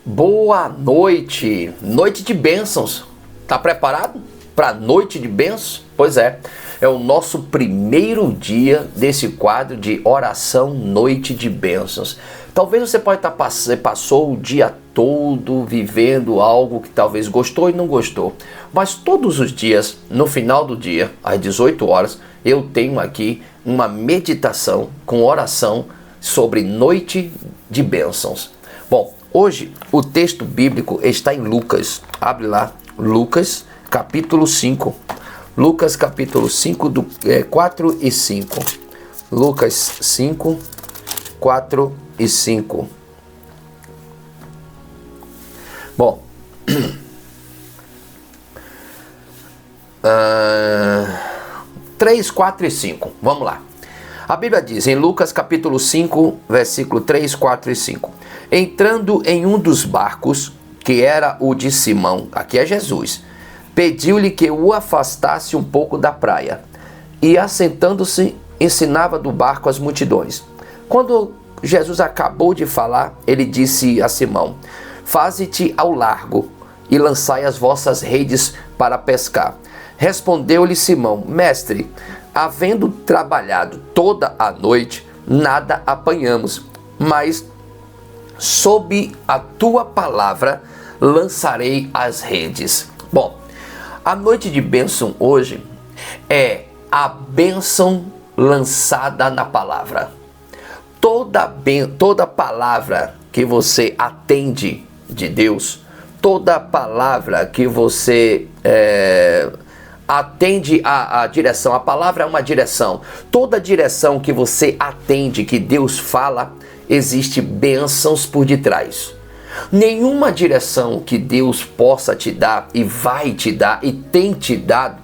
Boa noite, noite de bênçãos. Tá preparado para a noite de bênçãos? Pois é o nosso primeiro dia desse quadro de oração Noite de Bênçãos. Talvez você pode passou o dia todo vivendo algo que talvez gostou e não gostou, mas todos os dias, no final do dia, às 18 horas, eu tenho aqui uma meditação com oração sobre Noite de Bênçãos. Bom, hoje o texto bíblico está em Lucas. Abre lá, Lucas capítulo 5. Lucas capítulo 5, 4 e 5. Lucas 5, 4 e 5. Bom, 3, 4 e 5. Vamos lá. A Bíblia diz em Lucas capítulo 5, versículo 3, 4 e 5. Entrando em um dos barcos, que era o de Simão, aqui é Jesus, pediu-lhe que o afastasse um pouco da praia, e assentando-se, ensinava do barco as multidões. Quando Jesus acabou de falar, ele disse a Simão: faze-te ao largo e lançai as vossas redes para pescar. Respondeu-lhe Simão: mestre, havendo trabalhado toda a noite, nada apanhamos, mas sob a tua palavra lançarei as redes. Bom, a noite de bênção hoje é a bênção lançada na palavra. Toda palavra que você atende de Deus, toda palavra que você atende a direção, a palavra é uma direção. Toda direção que você atende, que Deus fala, existe bênçãos por detrás. Nenhuma direção que Deus possa te dar e vai te dar e tem te dado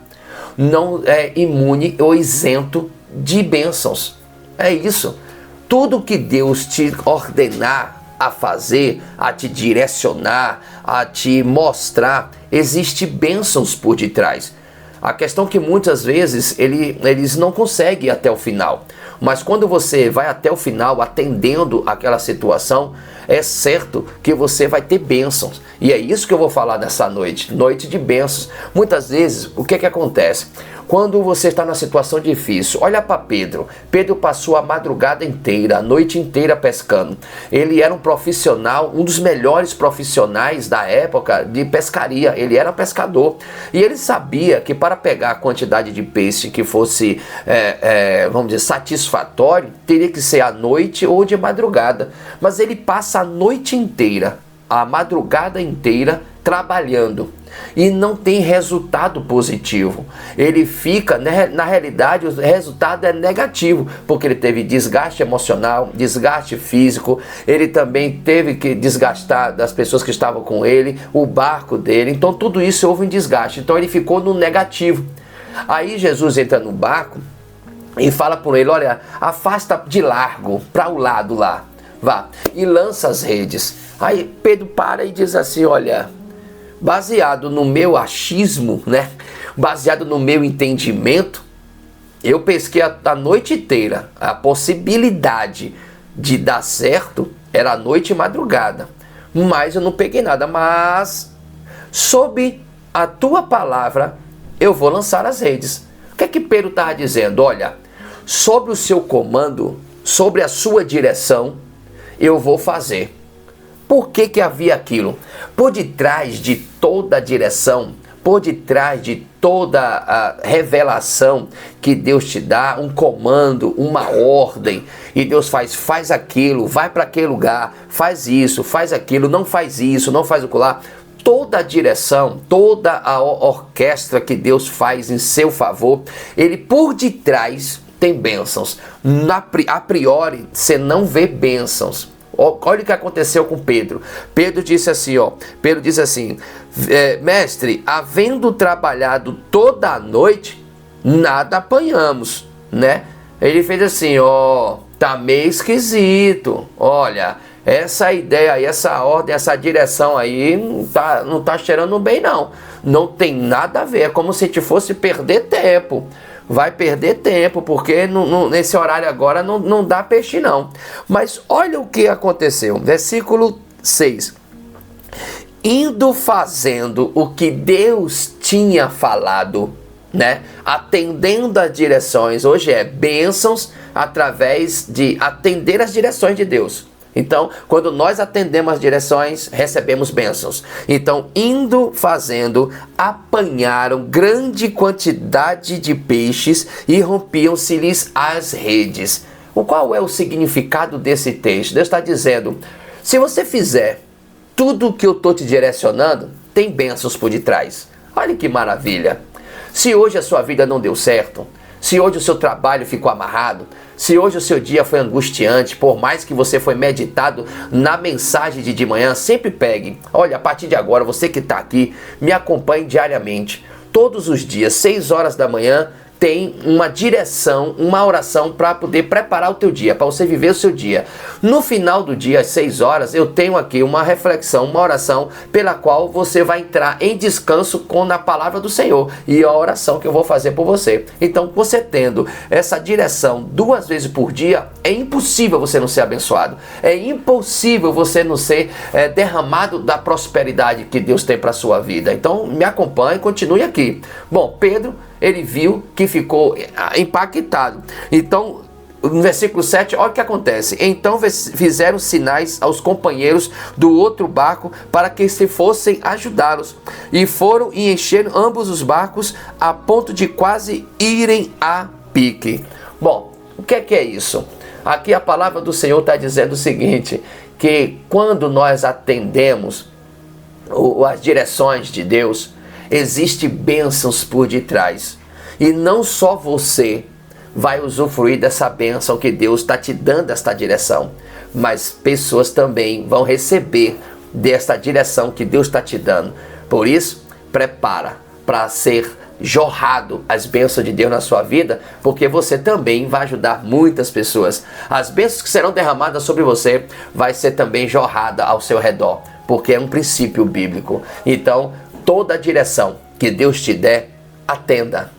não é imune ou isento de bênçãos. É isso. Tudo que Deus te ordenar a fazer, a te direcionar, a te mostrar, existe bênçãos por detrás. A questão é que muitas vezes eles não conseguem ir até o final. Mas quando você vai até o final atendendo aquela situação, é certo que você vai ter bênçãos. E é isso que eu vou falar nessa noite, noite de bênçãos. Muitas vezes, o que acontece? Quando você está numa situação difícil, olha para Pedro. Pedro passou a madrugada inteira, a noite inteira pescando. Ele era um profissional, um dos melhores profissionais da época de pescaria. Ele era pescador. E ele sabia que para pegar a quantidade de peixe que fosse, vamos dizer, satisfatório, teria que ser à noite ou de madrugada. Mas ele passa a noite inteira, a madrugada inteira, trabalhando. E não tem resultado positivo. Ele fica, na realidade, o resultado é negativo, porque ele teve desgaste emocional, desgaste físico, ele também teve que desgastar das pessoas que estavam com ele, o barco dele, então tudo isso houve um desgaste, então ele ficou no negativo. Aí Jesus entra no barco e fala por ele: olha, afasta de largo, para o lado lá, vá, e lança as redes. Aí Pedro para e diz assim: olha, baseado no meu achismo, baseado no meu entendimento, eu pesquei a noite inteira. A possibilidade de dar certo era a noite e madrugada, mas eu não peguei nada. Mas sob a tua palavra eu vou lançar as redes. O que é que Pedro estava dizendo? Olha, sobre o seu comando, sobre a sua direção, eu vou fazer. Por que havia aquilo? Por detrás de toda a direção, por detrás de toda a revelação que Deus te dá, um comando, uma ordem, e Deus faz aquilo, vai para aquele lugar, faz isso, faz aquilo, não faz isso, não faz o lá. Toda a direção, toda a orquestra que Deus faz em seu favor, ele por detrás tem bênçãos. A priori, você não vê bênçãos. Olha o que aconteceu com Pedro. Pedro disse assim, mestre, havendo trabalhado toda a noite, nada apanhamos, Ele fez assim, tá meio esquisito, olha, essa ideia aí, essa ordem, essa direção aí, não tá cheirando bem não. Não tem nada a ver, é como se te fosse perder tempo. vai perder tempo, porque nesse horário agora não dá peixe não. Mas olha o que aconteceu, versículo 6. indo fazendo o que Deus tinha falado, né? Atendendo às direções. Hoje é bênçãos através de atender às direções de Deus. Então, quando nós atendemos as direções, recebemos bênçãos. Então, indo fazendo, apanharam grande quantidade de peixes e rompiam-se-lhes as redes. Qual é o significado desse texto? Deus está dizendo, se você fizer tudo o que eu estou te direcionando, tem bênçãos por detrás. Olha que maravilha. Se hoje a sua vida não deu certo, se hoje o seu trabalho ficou amarrado, se hoje o seu dia foi angustiante, por mais que você foi meditado na mensagem de manhã, sempre pegue. Olha, a partir de agora, você que está aqui, me acompanhe diariamente. Todos os dias, 6 horas da manhã, tem uma direção, uma oração para poder preparar o teu dia, para você viver o seu dia. No final do dia, às 6 horas, eu tenho aqui uma reflexão, uma oração pela qual você vai entrar em descanso com a palavra do Senhor e a oração que eu vou fazer por você. Então, você tendo essa direção 2 vezes por dia, é impossível você não ser abençoado. É impossível você não ser derramado da prosperidade que Deus tem para a sua vida. Então, me acompanhe, continue aqui. Bom, Pedro, ele viu que ficou impactado. Então, no versículo 7, olha o que acontece. Então fizeram sinais aos companheiros do outro barco para que se fossem ajudá-los. E foram e encheram ambos os barcos a ponto de quase irem a pique. Bom, o que é isso? Aqui a palavra do Senhor está dizendo o seguinte, que quando nós atendemos as direções de Deus, existe bênçãos por detrás. E não só você vai usufruir dessa bênção que Deus está te dando esta direção, mas pessoas também vão receber desta direção que Deus está te dando. Por isso, prepara para ser jorrado as bênçãos de Deus na sua vida, porque você também vai ajudar muitas pessoas. As bênçãos que serão derramadas sobre você vai ser também jorrada ao seu redor, porque é um princípio bíblico. Então, toda a direção que Deus te der, atenda,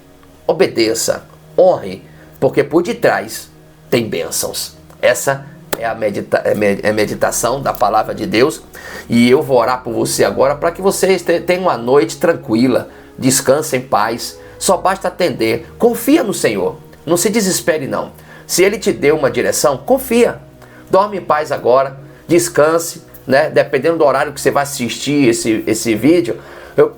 obedeça, honre, porque por detrás tem bênçãos. Essa é a meditação da palavra de Deus, e eu vou orar por você agora para que você tenha uma noite tranquila, descanse em paz. Só basta atender, confia no Senhor, não se desespere não. Se Ele te deu uma direção, confia, dorme em paz agora, descanse, né? Dependendo do horário que você vai assistir esse vídeo,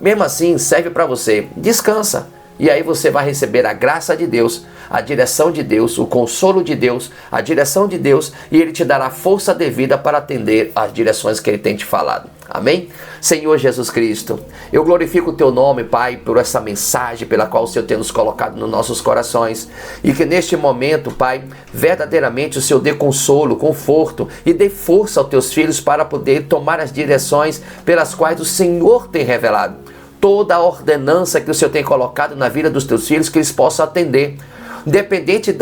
mesmo assim serve para você, descansa. E aí você vai receber a graça de Deus, a direção de Deus, o consolo de Deus, a direção de Deus, e Ele te dará força devida para atender às direções que Ele tem te falado. Amém? Senhor Jesus Cristo, eu glorifico o Teu nome, Pai, por essa mensagem pela qual o Senhor tem nos colocado nos nossos corações. E que neste momento, Pai, verdadeiramente o Senhor dê consolo, conforto e dê força aos Teus filhos para poder tomar as direções pelas quais o Senhor tem revelado. Toda a ordenança que o Senhor tem colocado na vida dos Teus filhos, que eles possam atender. Independente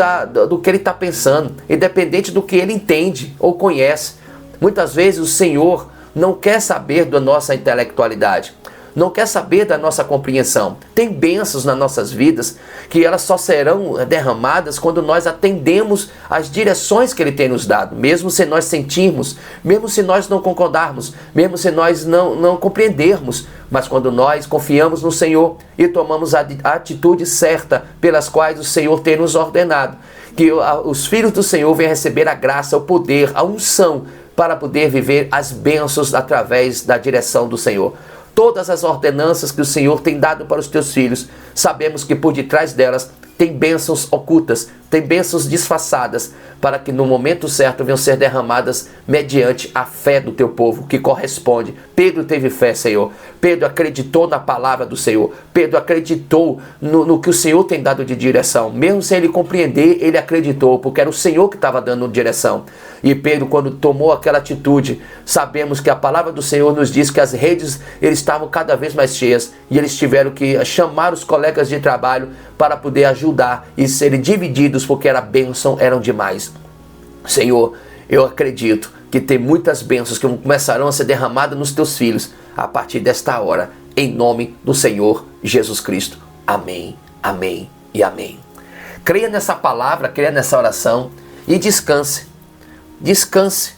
do que ele está pensando, independente do que ele entende ou conhece. Muitas vezes o Senhor não quer saber da nossa intelectualidade, não quer saber da nossa compreensão. Tem bênçãos nas nossas vidas que elas só serão derramadas quando nós atendemos às direções que Ele tem nos dado, mesmo se nós sentirmos, mesmo se nós não concordarmos, mesmo se nós não compreendermos, mas quando nós confiamos no Senhor e tomamos a atitude certa pelas quais o Senhor tem nos ordenado, que os filhos do Senhor venham receber a graça, o poder, a unção para poder viver as bênçãos através da direção do Senhor. Todas as ordenanças que o Senhor tem dado para os teus filhos, sabemos que por detrás delas tem bênçãos ocultas, tem bênçãos disfarçadas, para que no momento certo venham ser derramadas mediante a fé do teu povo, que corresponde. Pedro teve fé, Senhor. Pedro acreditou na palavra do Senhor. Pedro acreditou no que o Senhor tem dado de direção. Mesmo sem ele compreender, ele acreditou, porque era o Senhor que estava dando direção. E Pedro, quando tomou aquela atitude, sabemos que a palavra do Senhor nos diz que as redes eles estavam cada vez mais cheias, e eles tiveram que chamar os colegas de trabalho para poder ajudar e serem divididos, porque a bênção eram demais. Senhor, eu acredito que tem muitas bênçãos que começarão a ser derramadas nos teus filhos a partir desta hora, em nome do Senhor Jesus Cristo. Amém, amém e amém. Creia nessa palavra, creia nessa oração e descanse. Descanse,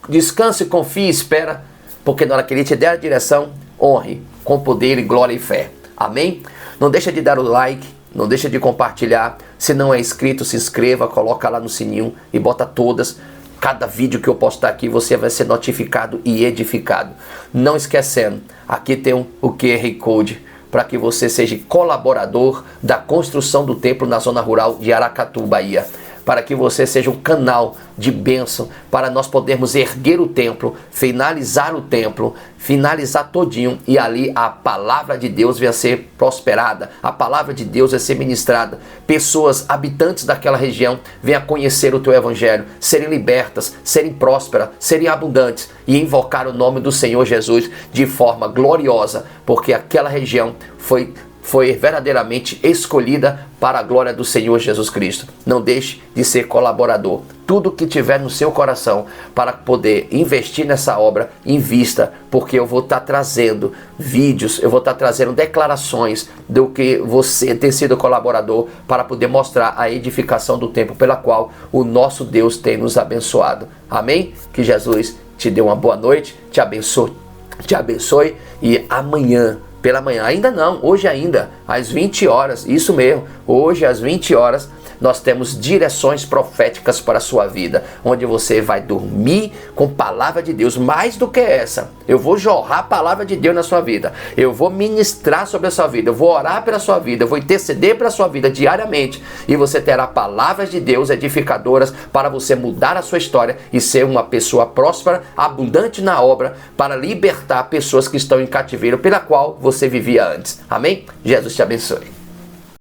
descanse, confie e espera, porque na hora que Ele te der a direção, honre com poder e glória e fé. Amém? Não deixa de dar o like, não deixa de compartilhar. Se não é inscrito, se inscreva, coloca lá no sininho e bota todas. Cada vídeo que eu postar aqui, você vai ser notificado e edificado. Não esquecendo, aqui tem o QR Code para que você seja colaborador da construção do templo na zona rural de Aracatu, Bahia. Para que você seja um canal de bênção, para nós podermos erguer o templo, finalizar o templo, finalizar todinho, e ali a palavra de Deus venha a ser prosperada, a palavra de Deus vai ser ministrada, pessoas, habitantes daquela região, venham a conhecer o teu evangelho, serem libertas, serem prósperas, serem abundantes, e invocar o nome do Senhor Jesus de forma gloriosa, porque aquela região foi verdadeiramente escolhida para a glória do Senhor Jesus Cristo. Não deixe de ser colaborador. Tudo que tiver no seu coração para poder investir nessa obra, invista, porque eu vou estar trazendo vídeos, eu vou estar trazendo declarações do que você tem sido colaborador, para poder mostrar a edificação do templo pela qual o nosso Deus tem nos abençoado. Amém? Que Jesus te dê uma boa noite, te abençoe, e amanhã, pela manhã, ainda não, hoje ainda, às 20 horas, isso mesmo, hoje às 20 horas, nós temos direções proféticas para a sua vida, onde você vai dormir com palavra de Deus. Mais do que essa, eu vou jorrar a palavra de Deus na sua vida, eu vou ministrar sobre a sua vida, eu vou orar pela sua vida, eu vou interceder pela sua vida diariamente, e você terá palavras de Deus edificadoras para você mudar a sua história e ser uma pessoa próspera, abundante na obra, para libertar pessoas que estão em cativeiro pela qual você vivia antes. Amém? Jesus te abençoe.